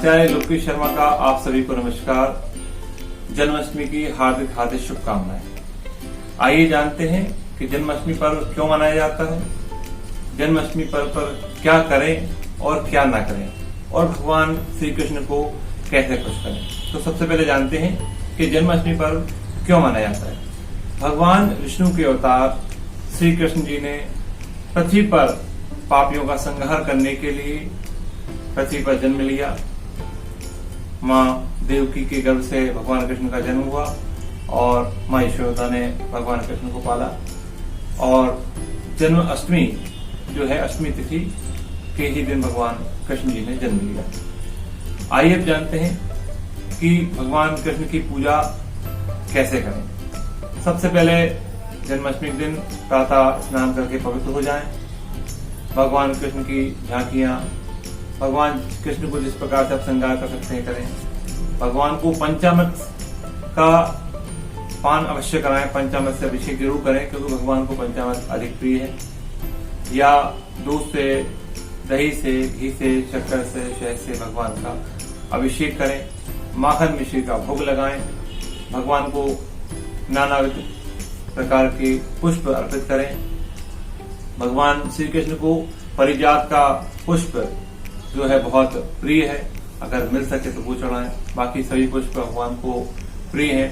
आचार्य लोकेश शर्मा का आप सभी को नमस्कार। जन्माष्टमी की हार्दिक हार्दिक शुभकामनाएं। आइए जानते हैं कि जन्माष्टमी पर्व क्यों मनाया जाता है, जन्माष्टमी पर्व पर क्या करें और क्या ना करें, और भगवान श्री कृष्ण को कैसे खुश करें। तो सबसे पहले जानते हैं कि जन्माष्टमी पर्व क्यों मनाया जाता है। भगवान विष्णु के अवतार श्री कृष्ण जी ने पृथ्वी पर पापियों का संहार करने के लिए पृथ्वी पर जन्म लिया। माँ देवकी के गर्भ से भगवान कृष्ण का जन्म हुआ और माँ यशोदा ने भगवान कृष्ण को पाला। और जन्म अष्टमी जो है, अष्टमी तिथि के ही दिन भगवान कृष्ण जी ने जन्म लिया। आइए अब जानते हैं कि भगवान कृष्ण की पूजा कैसे करें। सबसे पहले जन्माष्टमी के दिन प्रातः स्नान करके पवित्र हो जाएं। भगवान कृष्ण की झांकियां, भगवान कृष्ण को जिस प्रकार से आप श्रृंगार कर सकते हैं करें। भगवान को पंचामृत का पान अवश्य कराएं, पंचामृत से अभिषेक जरूर करें क्योंकि भगवान को पंचामृत अधिक प्रिय है। या दूध से, दही से, घी से, शक्कर से, शहद से भगवान का अभिषेक करें। माखन मिश्री का भोग लगाएं। भगवान को नानाविध प्रकार के पुष्प अर्पित करें। भगवान श्री कृष्ण को पारिजात का पुष्प जो है बहुत प्रिय है, अगर मिल सके तो वो चढ़ाएं। बाकी सभी पुष्प भगवान को प्रिय हैं।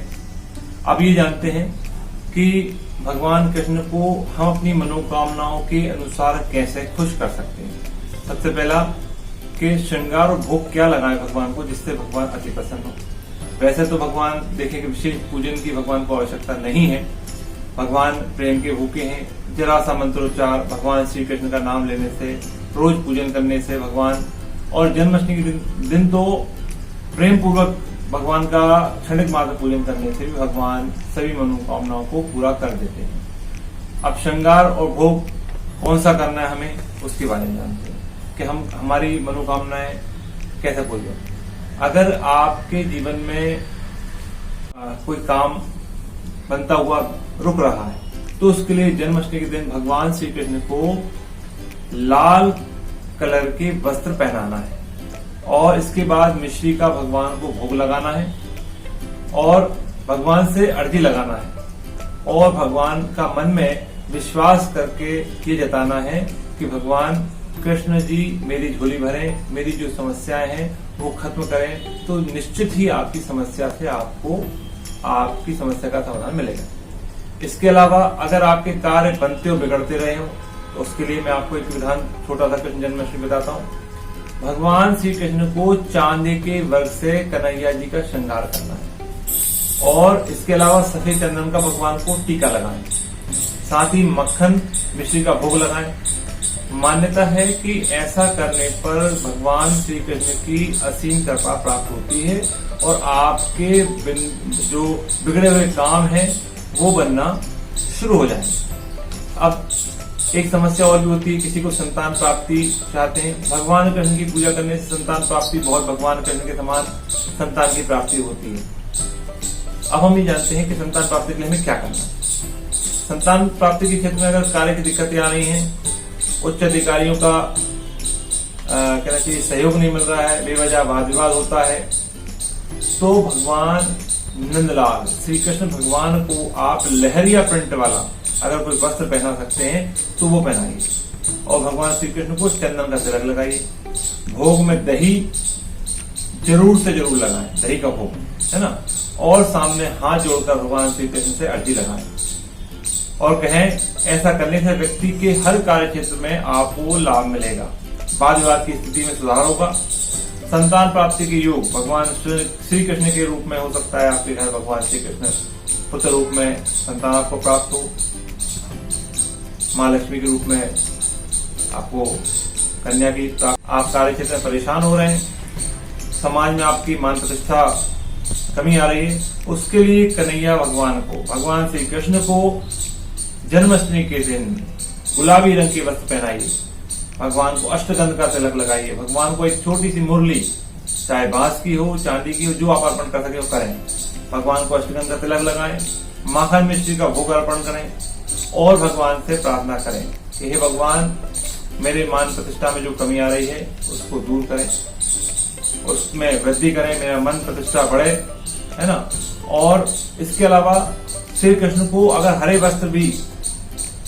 अब ये जानते हैं कि भगवान कृष्ण को हम अपनी मनोकामनाओं के अनुसार कैसे खुश कर सकते हैं। सबसे पहला कि श्रृंगार और भोग क्या लगाएं भगवान को जिससे भगवान अति प्रसन्न हो। वैसे तो भगवान देखें कि विशेष पूजन की भगवान को आवश्यकता नहीं है। भगवान प्रेम के भूखे हैं। जरा सा मंत्रोच्चार भगवान श्री कृष्ण का नाम लेने से, रोज पूजन करने से भगवान, और जन्माष्टमी के दिन तो प्रेम पूर्वक भगवान का क्षणिक मात्र पूजन करने से भी भगवान सभी मनोकामनाओं को पूरा कर देते हैं। अब श्रृंगार और भोग कौन सा करना है हमें, उसके बारे में जानते हैं कि हम हमारी मनोकामनाएं कैसे पूरी हों। अगर आपके जीवन में कोई काम बनता हुआ रुक रहा है तो उसके लिए जन्माष्टमी के दिन भगवान श्री कृष्ण को लाल कलर के वस्त्र पहनाना है और इसके बाद मिश्री का भगवान को भोग लगाना है और भगवान से अर्जी लगाना है और भगवान का मन में विश्वास करके ये जताना है कि भगवान कृष्ण जी मेरी झोली भरें, मेरी जो समस्याएं हैं वो खत्म करें, तो निश्चित ही आपकी समस्या से आपको आपकी समस्या का समाधान मिलेगा। इसके अलावा अगर आपके कार्य बनते और बिगड़ते रहे हो तो उसके लिए मैं आपको एक विधान छोटा सा कृष्ण जन्माष्टमी बताता हूँ। भगवान श्री कृष्ण को चांदी के वर्ग से कन्हैया जी का श्रृंगार करना है और इसके अलावा सफेद चंदन का भगवान को टीका लगाएं, साथ ही मक्खन मिश्री का भोग लगाएं। मान्यता है कि ऐसा करने पर भगवान श्री कृष्ण की असीम कृपा प्राप्त होती है और आपके जो बिगड़े हुए काम हैं वो बनना शुरू हो जाए। अब एक समस्या और भी होती है, किसी को संतान प्राप्ति चाहते हैं। भगवान कृष्ण की पूजा करने से संतान प्राप्ति बहुत भगवान कृष्ण के समान संतान की प्राप्ति होती है। अब हम ये जानते हैं कि संतान प्राप्ति के लिए हमें क्या करना है। संतान प्राप्ति के क्षेत्र में अगर कार्य की दिक्कतें आ रही हैं, उच्च अधिकारियों का कहना चाहिए सहयोग नहीं मिल रहा है, बेवजह वाद विवाद होता है, तो भगवान नंदलाल श्री कृष्ण भगवान को आप लहरिया प्रिंट वाला अगर कोई वस्त्र पहना सकते हैं तो वो पहनाइए और भगवान श्री कृष्ण को चंदन का तिलक लगाइए। भोग में दही जरूर से जरूर लगाएं, दही का भोग है ना, और सामने हाथ जोड़कर भगवान श्री कृष्ण से अर्जी लगाएं और कहें ऐसा करने से व्यक्ति के हर कार्य क्षेत्र में आपको लाभ मिलेगा, वाद विवाद की स्थिति में सुधार होगा। संतान प्राप्ति के योग भगवान श्री कृष्ण के रूप में हो सकता है। आपके घर भगवान श्री कृष्ण पुत्र रूप में संतान आपको प्राप्त हो, माँ लक्ष्मी के रूप में आपको कन्या की प्राप्ति। आप कार्य क्षेत्र में परेशान हो रहे हैं, समाज में आपकी मान प्रतिष्ठा कमी आ रही है, उसके लिए कन्हैया भगवान को, भगवान श्री कृष्ण को जन्माष्टमी के दिन गुलाबी रंग के वस्त्र पहनाइए, भगवान को अष्टगंध का तिलक लगाइए, भगवान को एक छोटी सी मुरली चाहे बांस की हो, चांदी की हो, जो आप अर्पण कर सके वो करें। भगवान को अष्टगंध का तिलक लगाएं, माखन मिश्री का भोग अर्पण करें और भगवान से प्रार्थना करें कि हे भगवान मेरे मान प्रतिष्ठा में जो कमी आ रही है उसको दूर करें। उसमें वृद्धि करें, मेरा मन प्रतिष्ठा बढ़े, है ना। और इसके अलावा श्री कृष्ण को अगर हरे वस्त्र भी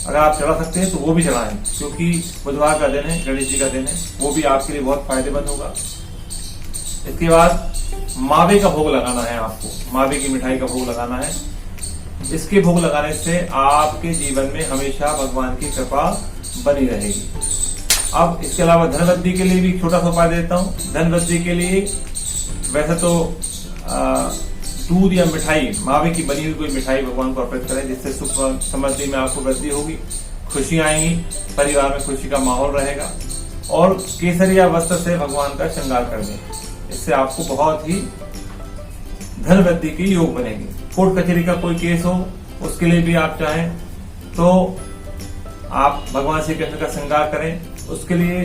अगर आप चढ़ा सकते हैं तो वो भी चढ़ाएं, क्योंकि बुधवार का दिन है, गणेश जी का दिन है, वो भी आपके लिए बहुत फायदेमंद होगा। इसके बाद मावे का भोग लगाना है आपको, मावे की मिठाई का भोग लगाना है। इसके भोग लगाने से आपके जीवन में हमेशा भगवान की कृपा बनी रहेगी। अब इसके अलावा धन वृद्धि के लिए भी छोटा सा उपाय देता हूँ। धन वृद्धि के लिए वैसे तो दूध या मिठाई, मावे की बनी हुई कोई मिठाई भगवान को अर्पित करें, जिससे सुख समृद्धि में आपको वृद्धि होगी, खुशियां आएंगी, परिवार में खुशी का माहौल रहेगा। और केसरिया वस्त्र से भगवान का श्रृंगार कर दें, इससे आपको बहुत ही धन वृद्धि के योग बनेंगे। कोर्ट कचहरी का कोई केस हो, उसके लिए भी आप चाहें तो आप भगवान श्री कृष्ण का श्रृंगार करें। उसके लिए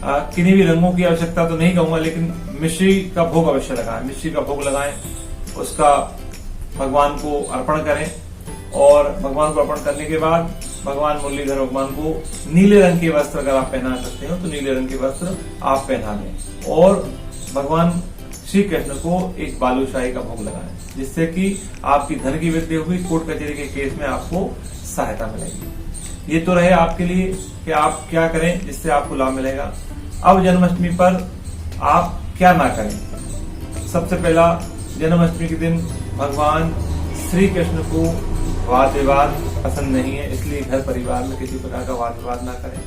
किन्हीं भी रंगों की आवश्यकता तो नहीं कहूंगा, लेकिन मिश्री का भोग अवश्य लगाएं, मिश्री का भोग लगाएं, उसका भगवान को अर्पण करें। और भगवान को अर्पण करने के बाद भगवान मुरलीधर भगवान को नीले रंग के वस्त्र अगर आप पहना सकते हो तो नीले रंग के वस्त्र आप पहना दें। और भगवान श्री कृष्ण को एक बालूशाही का भोग लगाएं, जिससे कि आपकी धन की वृद्धि होगी, कोर्ट कचहरी के केस में आपको सहायता मिलेगी। ये तो रहे आपके लिए कि आप क्या करें जिससे आपको लाभ मिलेगा। अब जन्माष्टमी पर आप क्या ना करें। सबसे पहला, जन्माष्टमी के दिन भगवान श्री कृष्ण को वाद विवाद पसंद नहीं है, इसलिए घर परिवार में किसी प्रकार का वाद विवाद ना करें।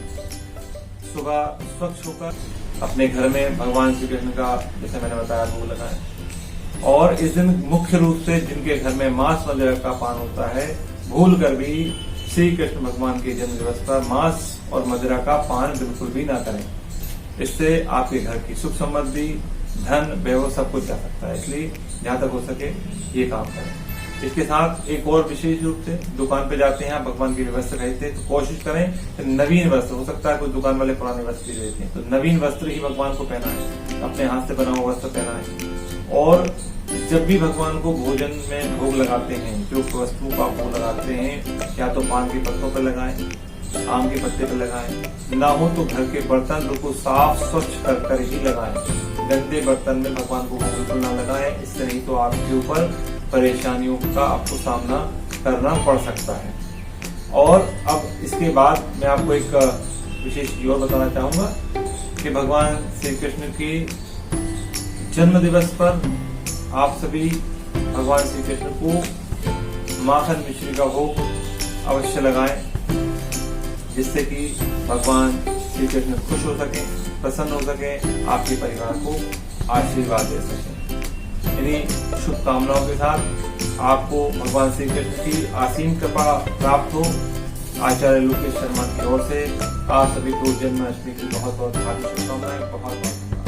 सुबह स्वच्छ होकर अपने घर में भगवान श्री कृष्ण का, जैसे मैंने बताया, भोग लगाएं। और इस दिन मुख्य रूप से जिनके घर में मांस वगैरह का पान होता है, भूल कर भी श्री कृष्ण भगवान के जन्म दिवस पर मांस और मदिरा का पान बिल्कुल भी ना करें। इससे आपके घर की सुख समृद्धि, धन, वैभव सब कुछ जा सकता है, इसलिए जहां तक हो सके ये काम करें। इसके साथ एक और विशेष रूप से, दुकान पे जाते हैं आप भगवान की वस्त्र खरीदते हैं तो कोशिश करें कि नवीन वस्त्र, हो सकता है कोई दुकान वाले पुराने वस्त्र ही देते हैं, तो नवीन वस्त्र ही भगवान को पहनाएं, अपने हाथ से बना हुआ वस्त्र पहनाएं। और जब भी भगवान को भोजन में भोग लगाते हैं, जो वस्तुओं का भोग लगाते हैं, या तो पान के पत्तों पर लगाएं, आम के पत्ते पर लगाएं, ना हो तो घर के बर्तन बिल्कुल साफ स्वच्छ कर ही लगाएं। गंदे बर्तन में भगवान को बिल्कुल ना लगाएं, इससे नहीं तो आपके ऊपर परेशानियों का आपको सामना करना पड़ सकता है। और अब इसके बाद मैं आपको एक विशेष चीज और बताना चाहूंगा कि भगवान श्री कृष्ण के जन्म दिवस पर आप सभी भगवान श्री कृष्ण को माखन मिश्री का भोग अवश्य लगाएं, जिससे कि भगवान श्री कृष्ण खुश हो सके, प्रसन्न हो सके, आपके परिवार को आशीर्वाद दे सके। इन्हीं शुभकामनाओं के साथ आपको भगवान श्री कृष्ण की असीम कृपा प्राप्त हो। आचार्य लोकेश शर्मा की ओर से आप सभी को जन्माष्टमी की बहुत बहुत हार्दिक शुभकामनाएं, बहुत बहुत